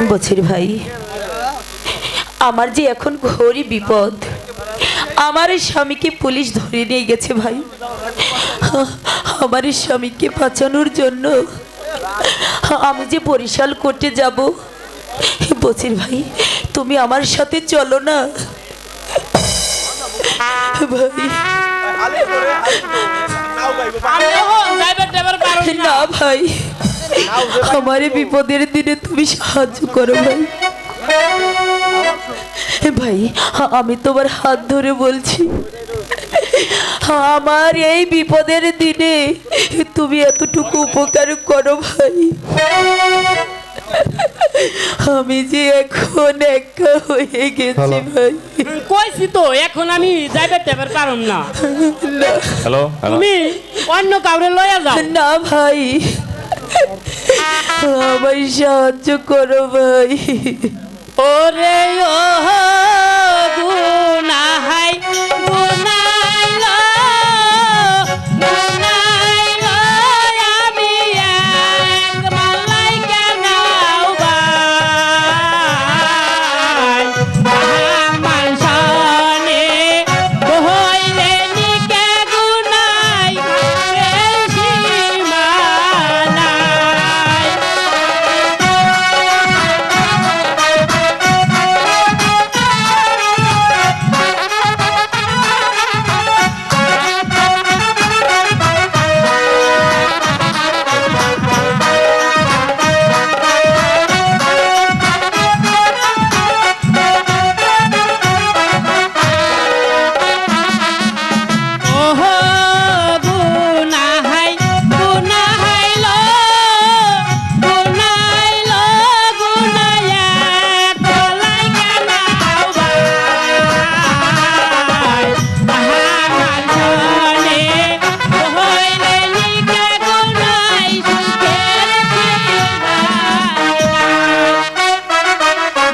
বছির ভাই, আমার যে এখন ঘোরই বিপদ। আমার স্বামীকে পুলিশ ধরে নিয়ে গেছে ভাই। আমার স্বামীকে বাঁচানোর জন্য আমি যে বরিশাল কোর্টে যাব। বছির ভাই, তুমি আমার সাথে চলো না ভাই। না ভাই, আমার বিপদের দিনে তুমি সাহায্য করো ভাই। ভাই, আমি তোমার হাত ধরে বলছি, আমার এই বিপদের দিনে তুমি এতটুকু উপকার করো ভাই। আমি যে এখন একা হয়ে গেছি ভাই। কইছি তো এখন আমি যাইবার যাবার পারুম না। হ্যালো, তুমি অন্য কাউরে লয়া যাও। না ভাই, আমায় সাহায্য করো ভাই। ওরে ও গুনাহাই গুনাইলো গুনাইলো আমি এক মালাইকা নাও ভাই আমার সনে বহইলে নিকে গুনাই বেশি মালাই।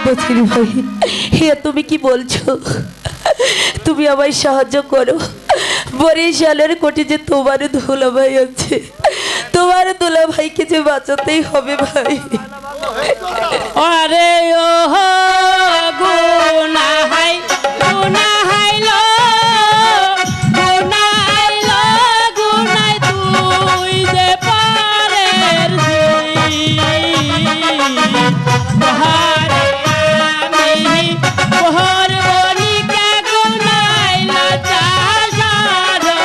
বছির ভাই, হে তুমি কি বলছো? তুমি আমায় সাহায্য করো। বরিশালের কোর্টে যে তোমার দুলাভাই আছে, তোমার দুলাভাইকে যে বাঁচাতেই হবে ভাই। আরে ও গুনাহাই গুনাহাইলো গুনাইলো গুনাই তুই যে পারের আমি বহর বনিকা গুনাইলো চাষারম্পি।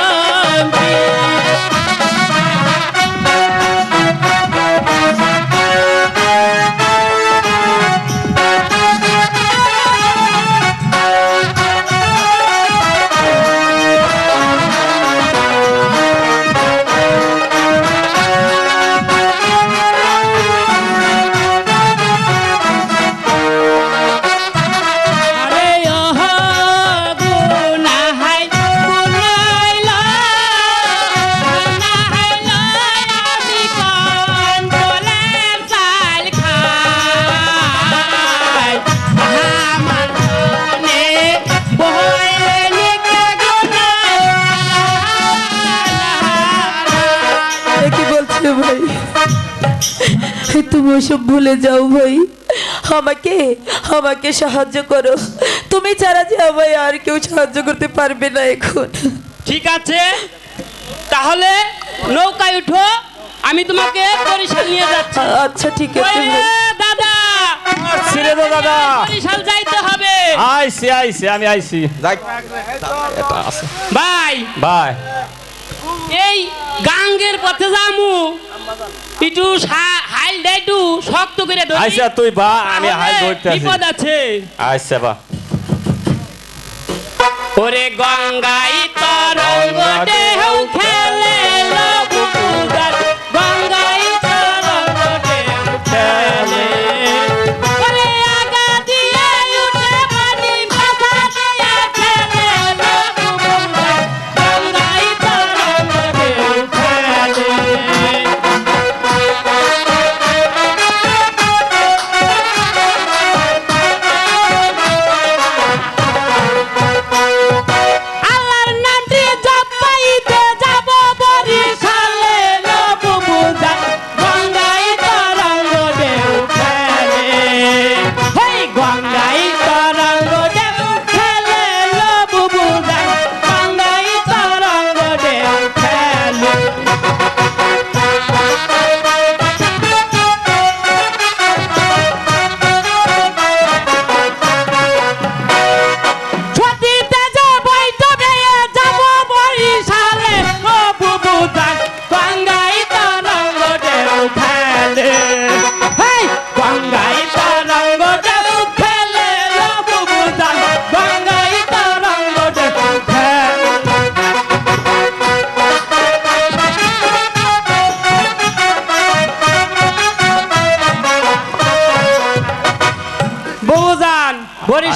ভাই, তুমি ওসব ভুলে যাও ভাই। আমাকে আমাকে সাহায্য করো। তুমি ছাড়া যে আমায় আর কেউ সাহায্য করতে পারবে না এখন। ঠিক আছে, তাহলে নৌকায় উঠো, আমি তোমাকে বরিশাল নিয়ে যাচ্ছি। আচ্ছা ঠিক আছে ভাই। দাদা ছিড়ে দাও দাদা, বরিশাল যাইতে হবে। আইছি আইছি আমি আইছি। ভাই বাই। এই গাঙ্গের পথে যামু, একটু হাইল দে, একটু শক্ত করে ধরি। আইসা তুই বা, আমি হাইল ধরতে আছি। বিপদ আছে। আইসা বা। ওরে গঙ্গাই তরঙ্গ ঢেউ খেলে লবুদার, গঙ্গাই তরঙ্গ ঢেউ খেলে। ওরে আগা দিয়ে উঠে পানি ভাসা দিয়া খেলে লবুদার, গঙ্গাই তরঙ্গ ঢেউ খেলে। আল্লাহর নামটি জপাইতে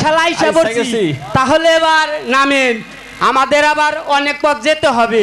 শালা আইসা আইসা পড়ছি গেছি। তাহলে এবার নামেন আমাদের আবার অনেক পথ যেতে হবে